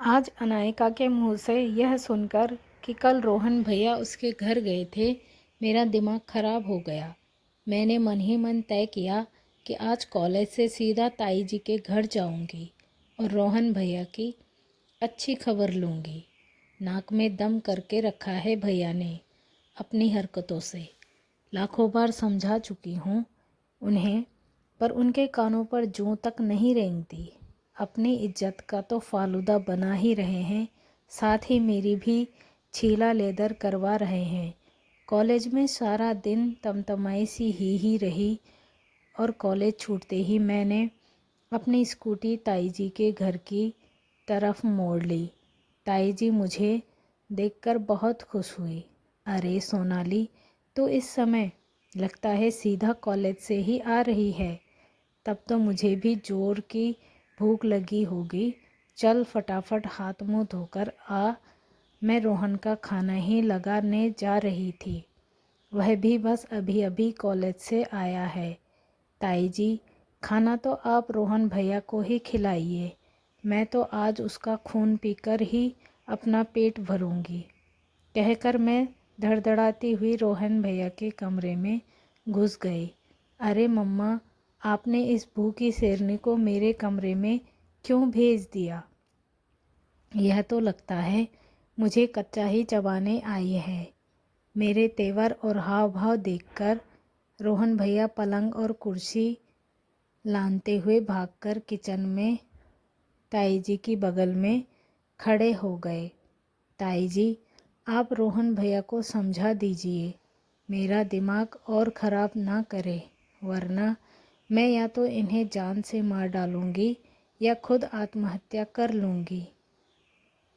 आज अनायका के मुंह से यह सुनकर कि कल रोहन भैया उसके घर गए थे, मेरा दिमाग खराब हो गया। मैंने मन ही मन तय किया कि आज कॉलेज से सीधा ताई जी के घर जाऊंगी और रोहन भैया की अच्छी खबर लूंगी। नाक में दम करके रखा है भैया ने अपनी हरकतों से। लाखों बार समझा चुकी हूँ उन्हें, पर उनके कानों पर जूं तक नहीं रेंगती। अपनी इज्जत का तो फालूदा बना ही रहे हैं, साथ ही मेरी भी छीला लेदर करवा रहे हैं। कॉलेज में सारा दिन तमतमाई सी ही रही और कॉलेज छूटते ही मैंने अपनी स्कूटी ताई जी के घर की तरफ मोड़ ली। ताई जी मुझे देखकर बहुत खुश हुई। अरे सोनाली, तो इस समय लगता है सीधा कॉलेज से ही आ रही है। तब तो मुझे भी जोर की भूख लगी होगी। चल फटाफट हाथ मुंह धोकर आ। मैं रोहन का खाना ही लगाने जा रही थी, वह भी बस अभी अभी कॉलेज से आया है। ताई जी, खाना तो आप रोहन भैया को ही खिलाइए, मैं तो आज उसका खून पीकर ही अपना पेट भरूंगी। कहकर मैं धड़धड़ाती हुई रोहन भैया के कमरे में घुस गई। अरे मम्मा, आपने इस भूखी शेरनी को मेरे कमरे में क्यों भेज दिया? यह तो लगता है मुझे कच्चा ही चबाने आई है। मेरे तेवर और हाव भाव देखकर रोहन भैया पलंग और कुर्सी लानते हुए भागकर किचन में ताई जी की बगल में खड़े हो गए। ताई जी, आप रोहन भैया को समझा दीजिए, मेरा दिमाग और ख़राब ना करे, वरना मैं या तो इन्हें जान से मार डालूंगी या खुद आत्महत्या कर लूँगी।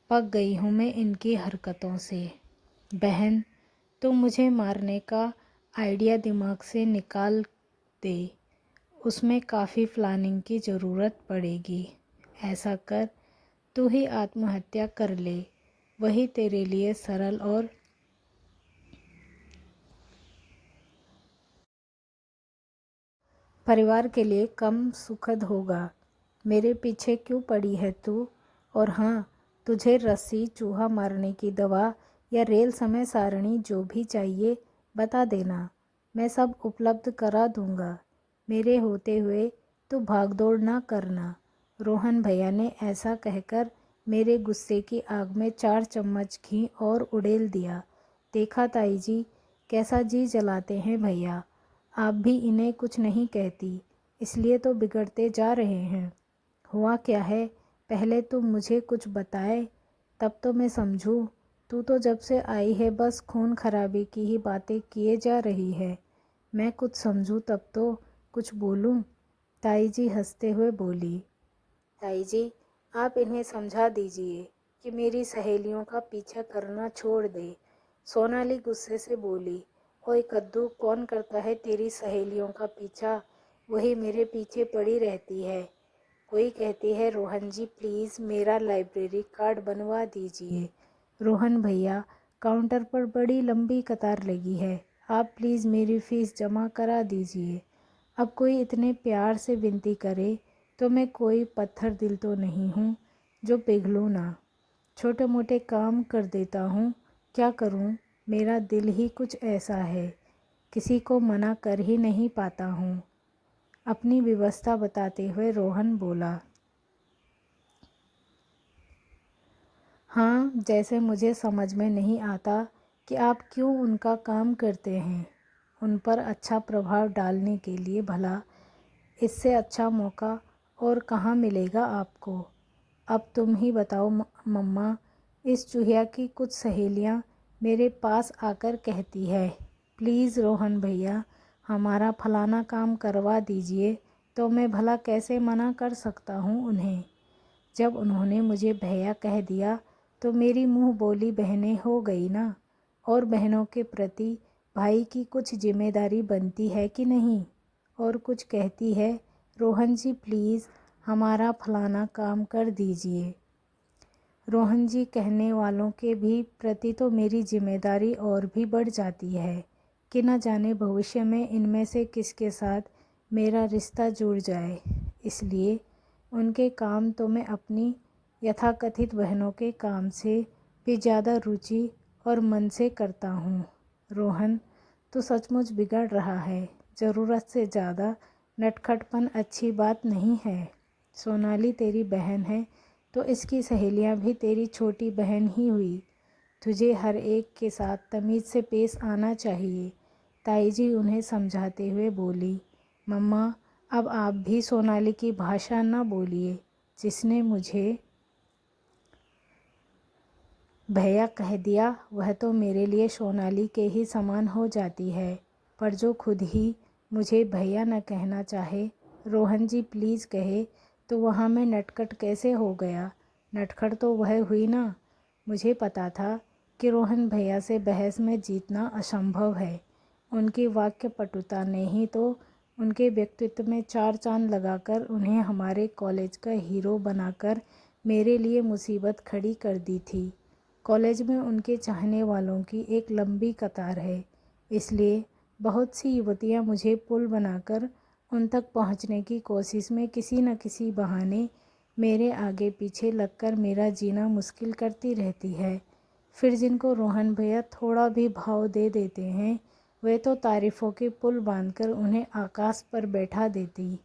पक गई हूँ मैं इनकी हरकतों से। बहन, तुम मुझे मारने का आइडिया दिमाग से निकाल दे, उसमें काफ़ी प्लानिंग की ज़रूरत पड़ेगी। ऐसा कर, तू ही आत्महत्या कर ले, वही तेरे लिए सरल और परिवार के लिए कम सुखद होगा। मेरे पीछे क्यों पड़ी है तू? और हाँ, तुझे रस्सी, चूहा मारने की दवा या रेल समय सारणी जो भी चाहिए बता देना, मैं सब उपलब्ध करा दूंगा। मेरे होते हुए तू भागदौड़ ना करना। रोहन भैया ने ऐसा कहकर मेरे गुस्से की आग में 4 चम्मच घी और उड़ेल दिया। देखा ताई जी, कैसा जी जलाते हैं भैया। आप भी इन्हें कुछ नहीं कहती, इसलिए तो बिगड़ते जा रहे हैं। हुआ क्या है, पहले तुम मुझे कुछ बताए, तब तो मैं समझूं। तू तो जब से आई है बस खून खराबे की ही बातें किए जा रही है। मैं कुछ समझूं तब तो कुछ बोलूं। ताई जी हंसते हुए बोली। ताई जी, आप इन्हें समझा दीजिए कि मेरी सहेलियों का पीछा करना छोड़ दे। सोनाली गुस्से से बोली। ओए कद्दू, कौन करता है तेरी सहेलियों का पीछा? वही मेरे पीछे पड़ी रहती है। कोई कहती है रोहन जी प्लीज़ मेरा लाइब्रेरी कार्ड बनवा दीजिए। रोहन भैया, काउंटर पर बड़ी लंबी कतार लगी है, आप प्लीज़ मेरी फ़ीस जमा करा दीजिए। अब कोई इतने प्यार से विनती करे तो मैं कोई पत्थर दिल तो नहीं हूँ जो पिघलूँ ना। छोटे मोटे काम कर देता हूँ, क्या करूँ, मेरा दिल ही कुछ ऐसा है, किसी को मना कर ही नहीं पाता हूँ। अपनी व्यवस्था बताते हुए रोहन बोला। हाँ, जैसे मुझे समझ में नहीं आता कि आप क्यों उनका काम करते हैं। उन पर अच्छा प्रभाव डालने के लिए भला इससे अच्छा मौका और कहाँ मिलेगा आपको। अब तुम ही बताओ मम्मा, इस चूहिया की कुछ सहेलियाँ मेरे पास आकर कहती है प्लीज़ रोहन भैया हमारा फलाना काम करवा दीजिए, तो मैं भला कैसे मना कर सकता हूँ उन्हें। जब उन्होंने मुझे भैया कह दिया तो मेरी मुंह बोली बहनें हो गई ना। और बहनों के प्रति भाई की कुछ जिम्मेदारी बनती है कि नहीं। और कुछ कहती है रोहन जी प्लीज़ हमारा फलाना काम कर दीजिए। रोहन जी कहने वालों के भी प्रति तो मेरी जिम्मेदारी और भी बढ़ जाती है कि न जाने भविष्य में इनमें से किसके साथ मेरा रिश्ता जुड़ जाए। इसलिए उनके काम तो मैं अपनी यथाकथित बहनों के काम से भी ज़्यादा रुचि और मन से करता हूँ। रोहन, तू सचमुच बिगड़ रहा है। ज़रूरत से ज़्यादा नटखटपन अच्छी बात नहीं है। सोनाली तेरी बहन है तो इसकी सहेलियाँ भी तेरी छोटी बहन ही हुई। तुझे हर एक के साथ तमीज़ से पेश आना चाहिए। ताई जी उन्हें समझाते हुए बोली। मम्मा, अब आप भी सोनाली की भाषा न बोलिए। जिसने मुझे भैया कह दिया वह तो मेरे लिए सोनाली के ही समान हो जाती है। पर जो खुद ही मुझे भैया न कहना चाहे, रोहन जी प्लीज़ कहे, तो वहाँ मैं नटखट कैसे हो गया। नटखट तो वह हुई ना। मुझे पता था कि रोहन भैया से बहस में जीतना असंभव है। उनकी वाक्य पटुता ने ही तो उनके व्यक्तित्व में चार चांद लगाकर उन्हें हमारे कॉलेज का हीरो बनाकर मेरे लिए मुसीबत खड़ी कर दी थी। कॉलेज में उनके चाहने वालों की एक लंबी कतार है, इसलिए बहुत सी युवतियां मुझे पुल बनाकर उन तक पहुंचने की कोशिश में किसी न किसी बहाने मेरे आगे पीछे लगकर मेरा जीना मुश्किल करती रहती है। फिर जिनको रोहन भैया थोड़ा भी भाव दे देते हैं, वे तो तारीफ़ों के पुल बांधकर उन्हें आकाश पर बैठा देती,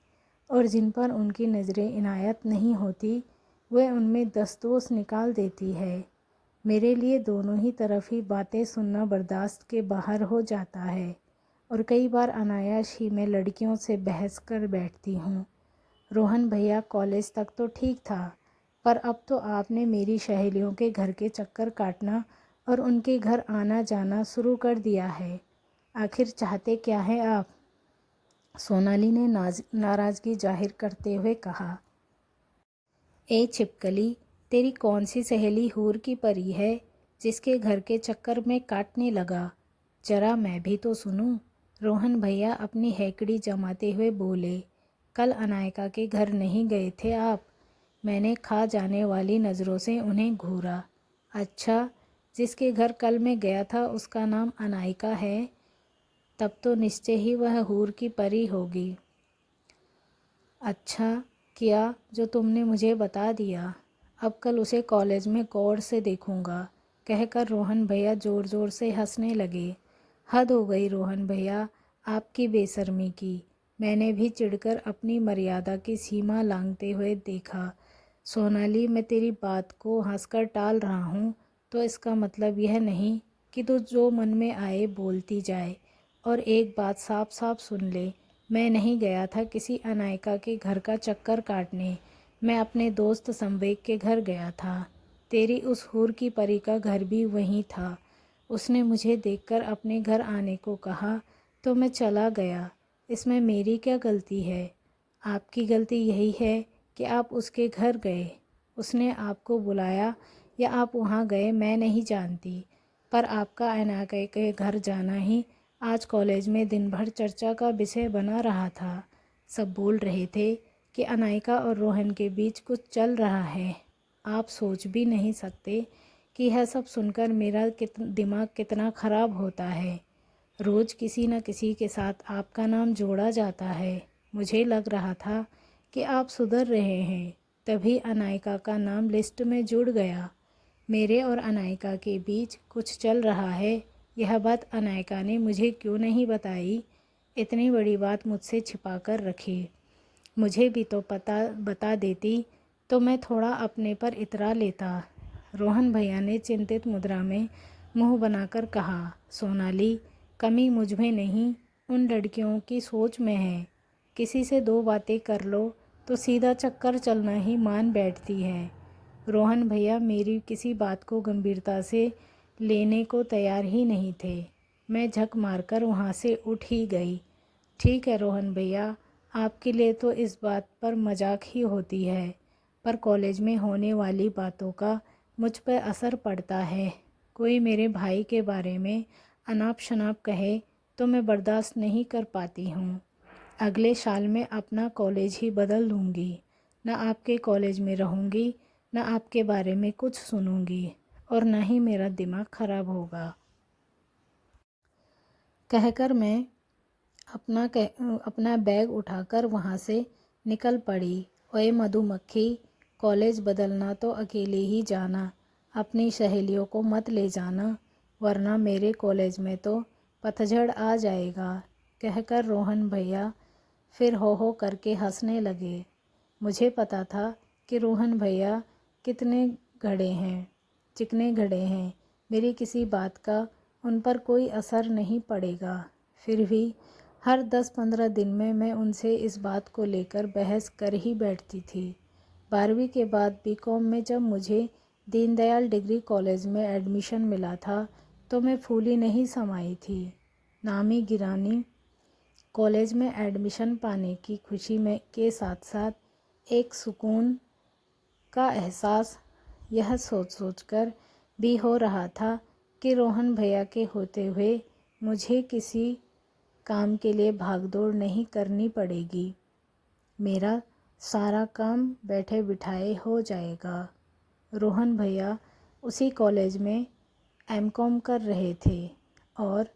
और जिन पर उनकी नज़रें इनायत नहीं होती, वे उनमें दस दोष निकाल देती है। मेरे लिए दोनों ही तरफ ही बातें सुनना बर्दाश्त के बाहर हो जाता है, और कई बार अनायास ही मैं लड़कियों से बहस कर बैठती हूँ। रोहन भैया कॉलेज तक तो ठीक था, पर अब तो आपने मेरी सहेलियों के घर के चक्कर काटना और उनके घर आना जाना शुरू कर दिया है। आखिर चाहते क्या हैं आप? सोनाली ने नाराज़गी जाहिर करते हुए कहा। ए छिपकली, तेरी कौन सी सहेली हूर की परी है जिसके घर के चक्कर में काटने लगा? जरा मैं भी तो सुनूं। रोहन भैया अपनी हैकड़ी जमाते हुए बोले। कल अनायका के घर नहीं गए थे आप? मैंने खा जाने वाली नज़रों से उन्हें घूरा। अच्छा, जिसके घर कल मैं गया था उसका नाम अनायका है? तब तो निश्चय ही वह हूर की परी होगी। अच्छा किया जो तुमने मुझे बता दिया। अब कल उसे कॉलेज में गौर से देखूंगा, कहकर रोहन भैया ज़ोर ज़ोर से हंसने लगे। हद हो गई रोहन भैया, आपकी बेशर्मी की। मैंने भी चिढ़कर अपनी मर्यादा की सीमा लांघते हुए देखा। सोनाली, मैं तेरी बात को हंसकर टाल रहा हूँ तो इसका मतलब यह नहीं कि तू जो मन में आए बोलती जाए। और एक बात साफ साफ सुन ले, मैं नहीं गया था किसी अनायका के घर का चक्कर काटने। मैं अपने दोस्त संवेग के घर गया था। तेरी उस हूर की परी का घर भी वहीं था। उसने मुझे देखकर अपने घर आने को कहा तो मैं चला गया। इसमें मेरी क्या गलती है? आपकी गलती यही है कि आप उसके घर गए। उसने आपको बुलाया या आप वहाँ गए मैं नहीं जानती, पर आपका अनायका के घर जाना ही आज कॉलेज में दिन भर चर्चा का विषय बना रहा था। सब बोल रहे थे कि अनायका और रोहन के बीच कुछ चल रहा है। आप सोच भी नहीं सकते कि यह सब सुनकर मेरा दिमाग कितना ख़राब होता है। रोज़ किसी न किसी के साथ आपका नाम जोड़ा जाता है। मुझे लग रहा था कि आप सुधर रहे हैं, तभी अनायका का नाम लिस्ट में जुड़ गया। मेरे और अनायका के बीच कुछ चल रहा है, यह बात अनायका ने मुझे क्यों नहीं बताई? इतनी बड़ी बात मुझसे छिपा कर रखी। मुझे भी तो बता देती तो मैं थोड़ा अपने पर इतरा लेता। रोहन भैया ने चिंतित मुद्रा में मुंह बनाकर कहा। सोनाली, कमी मुझ में नहीं, उन लड़कियों की सोच में है। किसी से दो बातें कर लो तो सीधा चक्कर चलना ही मान बैठती है। रोहन भैया मेरी किसी बात को गंभीरता से लेने को तैयार ही नहीं थे। मैं झक मारकर वहाँ से उठ ही गई। ठीक है रोहन भैया, आपके लिए तो इस बात पर मजाक ही होती है, पर कॉलेज में होने वाली बातों का मुझ पर असर पड़ता है। कोई मेरे भाई के बारे में अनाप शनाप कहे तो मैं बर्दाश्त नहीं कर पाती हूँ। अगले साल मैं अपना कॉलेज ही बदल दूँगी। न आपके कॉलेज में रहूँगी, न आपके बारे में कुछ सुनूँगी, और न ही मेरा दिमाग ख़राब होगा। कहकर मैं अपना बैग उठाकर वहाँ से निकल पड़ी। ओए मधुमक्खी, कॉलेज बदलना तो अकेले ही जाना, अपनी सहेलियों को मत ले जाना, वरना मेरे कॉलेज में तो पतझड़ आ जाएगा, कहकर रोहन भैया फिर हो करके हंसने लगे। मुझे पता था कि रोहन भैया कितने चिकने घड़े हैं, मेरी किसी बात का उन पर कोई असर नहीं पड़ेगा। फिर भी हर 10-15 दिन में मैं उनसे इस बात को लेकर बहस कर ही बैठती थी। 12वीं के बाद बीकॉम में जब मुझे दीनदयाल डिग्री कॉलेज में एडमिशन मिला था तो मैं फूली नहीं समाई थी। नामी गिरानी कॉलेज में एडमिशन पाने की खुशी में के साथ साथ एक सुकून का एहसास यह सोच कर भी हो रहा था कि रोहन भैया के होते हुए मुझे किसी काम के लिए भागदौड़ नहीं करनी पड़ेगी। मेरा सारा काम बैठे बिठाए हो जाएगा। रोहन भैया उसी कॉलेज में एमकॉम कर रहे थे और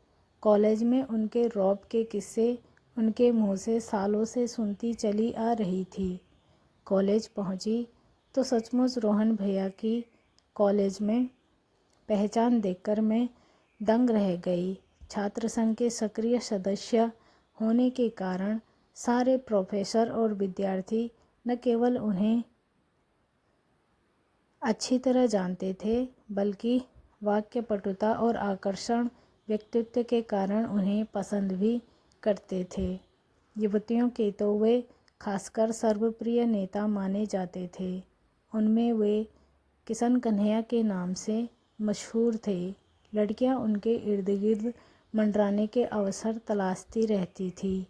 कॉलेज में उनके रौब के किस्से उनके मुंह से सालों से सुनती चली आ रही थी। कॉलेज पहुंची तो सचमुच रोहन भैया की कॉलेज में पहचान देखकर मैं दंग रह गई। छात्र संघ के सक्रिय सदस्य होने के कारण सारे प्रोफेसर और विद्यार्थी न केवल उन्हें अच्छी तरह जानते थे बल्कि वाक्यपटुता और आकर्षण व्यक्तित्व के कारण उन्हें पसंद भी करते थे। युवतियों के तो वे खासकर सर्वप्रिय नेता माने जाते थे। उनमें वे किशन कन्हैया के नाम से मशहूर थे। लड़कियां उनके इर्द गिर्द मंडराने के अवसर तलाशती रहती थी।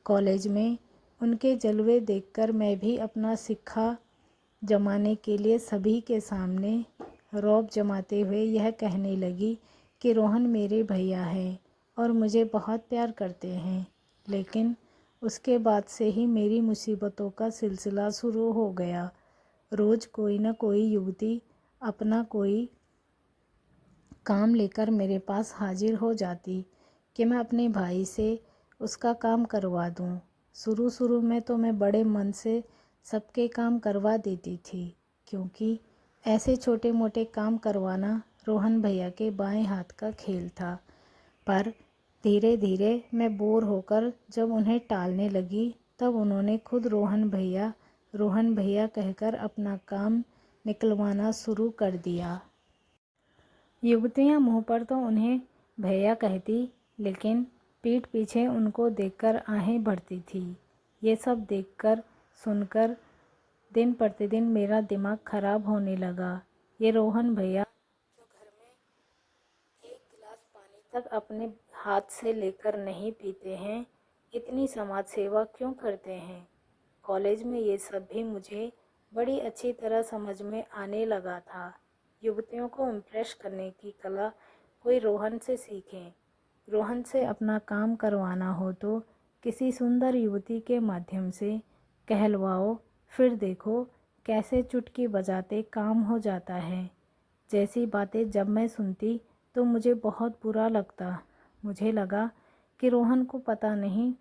कॉलेज में उनके जलवे देखकर मैं भी अपना सिक्का जमाने के लिए सभी के सामने रौब जमाते हुए यह कहने लगी कि रोहन मेरे भैया हैं और मुझे बहुत प्यार करते हैं। लेकिन उसके बाद से ही मेरी मुसीबतों का सिलसिला शुरू हो गया। रोज़ कोई न कोई युवती अपना कोई काम लेकर मेरे पास हाजिर हो जाती कि मैं अपने भाई से उसका काम करवा दूं। शुरू में तो मैं बड़े मन से सबके काम करवा देती थी, क्योंकि ऐसे छोटे मोटे काम करवाना रोहन भैया के बाएं हाथ का खेल था। पर धीरे धीरे मैं बोर होकर जब उन्हें टालने लगी तब उन्होंने खुद रोहन भैया कहकर अपना काम निकलवाना शुरू कर दिया। युवतियां मुंह पर तो उन्हें भैया कहती, लेकिन पीठ पीछे उनको देखकर आहें भरती थी। ये सब देखकर सुनकर दिन प्रतिदिन मेरा दिमाग खराब होने लगा। ये रोहन भैया जो घर में एक गिलास पानी तक अपने हाथ से लेकर नहीं पीते हैं, इतनी समाज सेवा क्यों करते हैं? कॉलेज में ये सब भी मुझे बड़ी अच्छी तरह समझ में आने लगा था। युवतियों को इम्प्रेस करने की कला कोई रोहन से सीखें। रोहन से अपना काम करवाना हो तो किसी सुंदर युवती के माध्यम से कहलवाओ, फिर देखो कैसे चुटकी बजाते काम हो जाता है। जैसी बातें जब मैं सुनती तो मुझे बहुत बुरा लगता। मुझे लगा कि रोहन को पता नहीं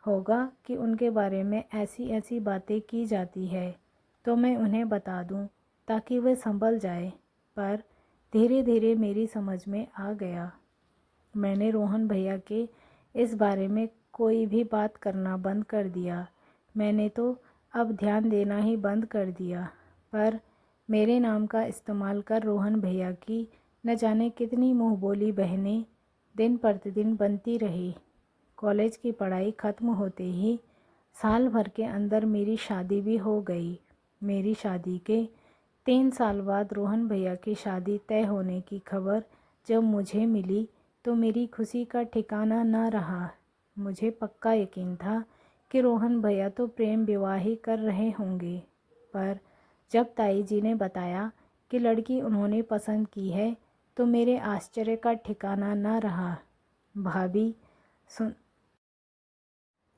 होगा कि उनके बारे में ऐसी ऐसी बातें की जाती है, तो मैं उन्हें बता दूं ताकि वे संभल जाए। पर धीरे धीरे मेरी समझ में आ गया। मैंने रोहन भैया के इस बारे में कोई भी बात करना बंद कर दिया। मैंने तो अब ध्यान देना ही बंद कर दिया। पर मेरे नाम का इस्तेमाल कर रोहन भैया की न जाने कितनी मुंहबोली बहनें दिन प्रतिदिन बनती रही। कॉलेज की पढ़ाई ख़त्म होते ही साल भर के अंदर मेरी शादी भी हो गई। मेरी शादी के 3 साल बाद रोहन भैया की शादी तय होने की खबर जब मुझे मिली तो मेरी खुशी का ठिकाना न रहा। मुझे पक्का यकीन था कि रोहन भैया तो प्रेम विवाह ही कर रहे होंगे, पर जब ताई जी ने बताया कि लड़की उन्होंने पसंद की है तो मेरे आश्चर्य का ठिकाना न रहा। भाभी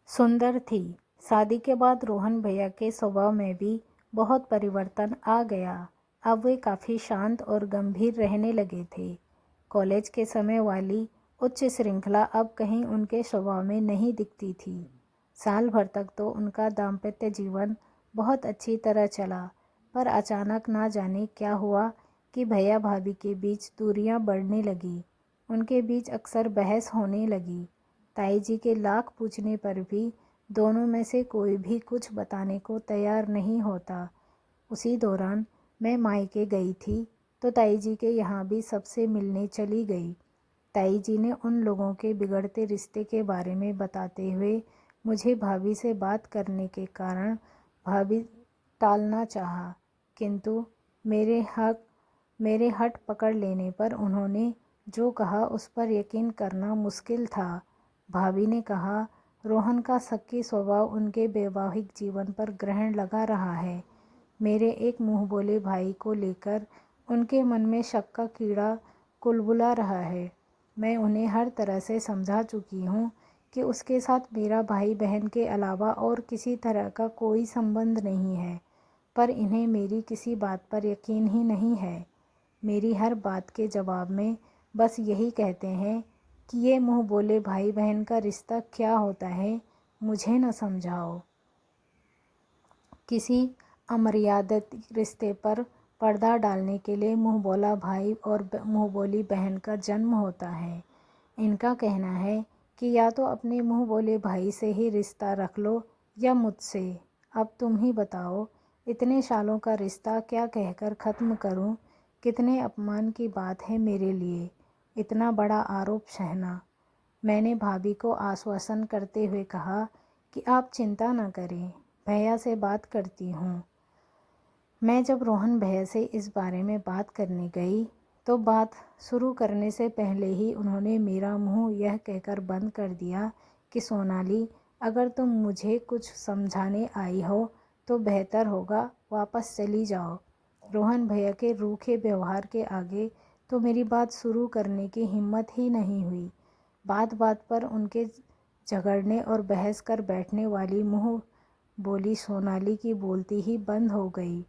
सुंदर थी। शादी के बाद रोहन भैया के स्वभाव में भी बहुत परिवर्तन आ गया। अब वे काफ़ी शांत और गंभीर रहने लगे थे। कॉलेज के समय वाली उच्च श्रृंखला अब कहीं उनके स्वभाव में नहीं दिखती थी। साल भर तक तो उनका दाम्पत्य जीवन बहुत अच्छी तरह चला, पर अचानक ना जाने क्या हुआ कि भैया भाभी के बीच दूरियां बढ़ने लगी। उनके बीच अक्सर बहस होने लगी। ताई जी के लाख पूछने पर भी दोनों में से कोई भी कुछ बताने को तैयार नहीं होता। उसी दौरान मैं मायके गई थी तो ताई जी के यहाँ भी सबसे मिलने चली गई। ताई जी ने उन लोगों के बिगड़ते रिश्ते के बारे में बताते हुए मुझे भाभी से बात करने के कारण भाभी टालना चाहा, किंतु मेरे हट पकड़ लेने पर उन्होंने जो कहा उस पर यकीन करना मुश्किल था। भाभी ने कहा, रोहन का शक्की स्वभाव उनके वैवाहिक जीवन पर ग्रहण लगा रहा है। मेरे एक मुंह बोले भाई को लेकर उनके मन में शक का कीड़ा कुलबुला रहा है। मैं उन्हें हर तरह से समझा चुकी हूँ कि उसके साथ मेरा भाई बहन के अलावा और किसी तरह का कोई संबंध नहीं है, पर इन्हें मेरी किसी बात पर यकीन ही नहीं है। मेरी हर बात के जवाब में बस यही कहते हैं कि ये मुंह बोले भाई बहन का रिश्ता क्या होता है, मुझे न समझाओ। किसी अमर्यादित रिश्ते पर पर्दा डालने के लिए मुंह बोला भाई और मुंह बोली बहन का जन्म होता है। इनका कहना है कि या तो अपने मुंह बोले भाई से ही रिश्ता रख लो या मुझसे। अब तुम ही बताओ, इतने सालों का रिश्ता क्या कहकर ख़त्म करूं? कितने अपमान की बात है मेरे लिए इतना बड़ा आरोप सहना। मैंने भाभी को आश्वासन करते हुए कहा कि आप चिंता न करें, भैया से बात करती हूँ। मैं जब रोहन भैया से इस बारे में बात करने गई तो बात शुरू करने से पहले ही उन्होंने मेरा मुंह यह कहकर बंद कर दिया कि सोनाली, अगर तुम मुझे कुछ समझाने आई हो तो बेहतर होगा वापस चली जाओ। रोहन भैया के रूखे व्यवहार के आगे तो मेरी बात शुरू करने की हिम्मत ही नहीं हुई। बात बात पर उनके झगड़ने और बहस कर बैठने वाली मुंह बोली सोनाली की बोलती ही बंद हो गई।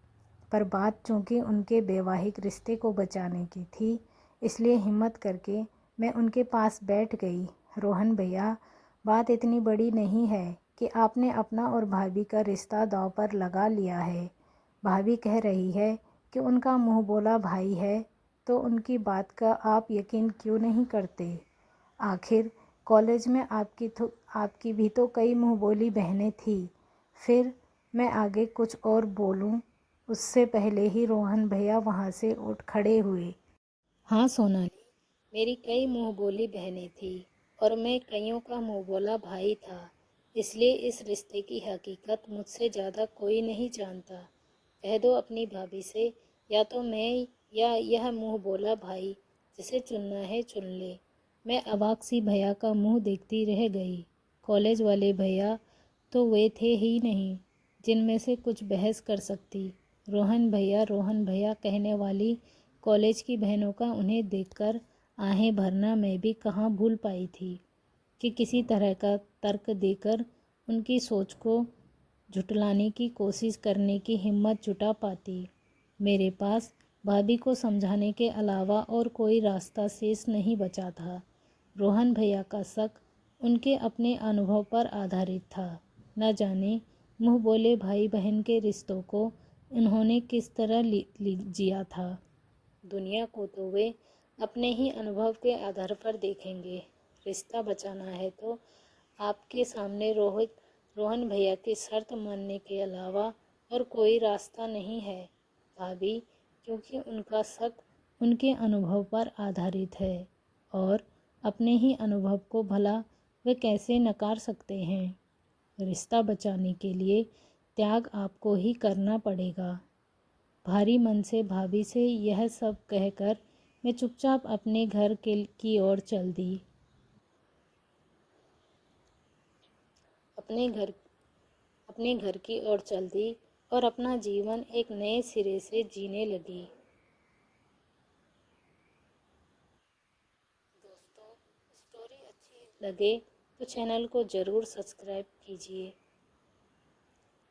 पर बात चूँकि उनके वैवाहिक रिश्ते को बचाने की थी, इसलिए हिम्मत करके मैं उनके पास बैठ गई। रोहन भैया, बात इतनी बड़ी नहीं है कि आपने अपना और भाभी का रिश्ता दांव पर लगा लिया है। भाभी कह रही है कि उनका मुंह बोला भाई है, तो उनकी बात का आप यकीन क्यों नहीं करते? आखिर कॉलेज में आपकी भी तो कई मुंह बोली बहनें थी। फिर मैं आगे कुछ और बोलूं उससे पहले ही रोहन भैया वहाँ से उठ खड़े हुए। हाँ सोनाली, मेरी कई मुंह बोली बहनें थी और मैं कईयों का मुंह बोला भाई था, इसलिए इस रिश्ते की हकीकत मुझसे ज़्यादा कोई नहीं जानता। कह दो अपनी भाभी से, या तो मैं या यह मुंह बोला भाई, जिसे चुनना है चुन ले। मैं अवाक सी भैया का मुंह देखती रह गई। कॉलेज वाले भैया तो वे थे ही नहीं जिनमें से कुछ बहस कर सकती। रोहन भैया कहने वाली कॉलेज की बहनों का उन्हें देखकर आहें भरना मैं भी कहाँ भूल पाई थी कि किसी तरह का तर्क देकर उनकी सोच को झुटलाने की कोशिश करने की हिम्मत जुटा पाती। मेरे पास भाभी को समझाने के अलावा और कोई रास्ता शेष नहीं बचा था। रोहन भैया का शक उनके अपने अनुभव पर आधारित था। न जाने मुँह बोले भाई बहन के रिश्तों को उन्होंने किस तरह जिया था। दुनिया को तो वे अपने ही अनुभव के आधार पर देखेंगे। रिश्ता बचाना है तो आपके सामने रोहन भैया की शर्त मानने के अलावा और कोई रास्ता नहीं है भाभी, क्योंकि उनका शक उनके अनुभव पर आधारित है और अपने ही अनुभव को भला वे कैसे नकार सकते हैं। रिश्ता बचाने के लिए त्याग आपको ही करना पड़ेगा। भारी मन से भाभी से यह सब कहकर मैं चुपचाप अपने घर की ओर चल दी। अपने घर की ओर चल दी और अपना जीवन एक नए सिरे से जीने लगी। दोस्तों, स्टोरी अच्छी लगे तो चैनल को ज़रूर सब्सक्राइब कीजिए।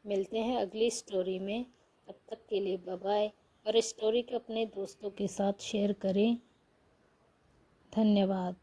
मिलते हैं अगली स्टोरी में, तब तक के लिए बाय बाय। और स्टोरी को अपने दोस्तों के साथ शेयर करें। धन्यवाद।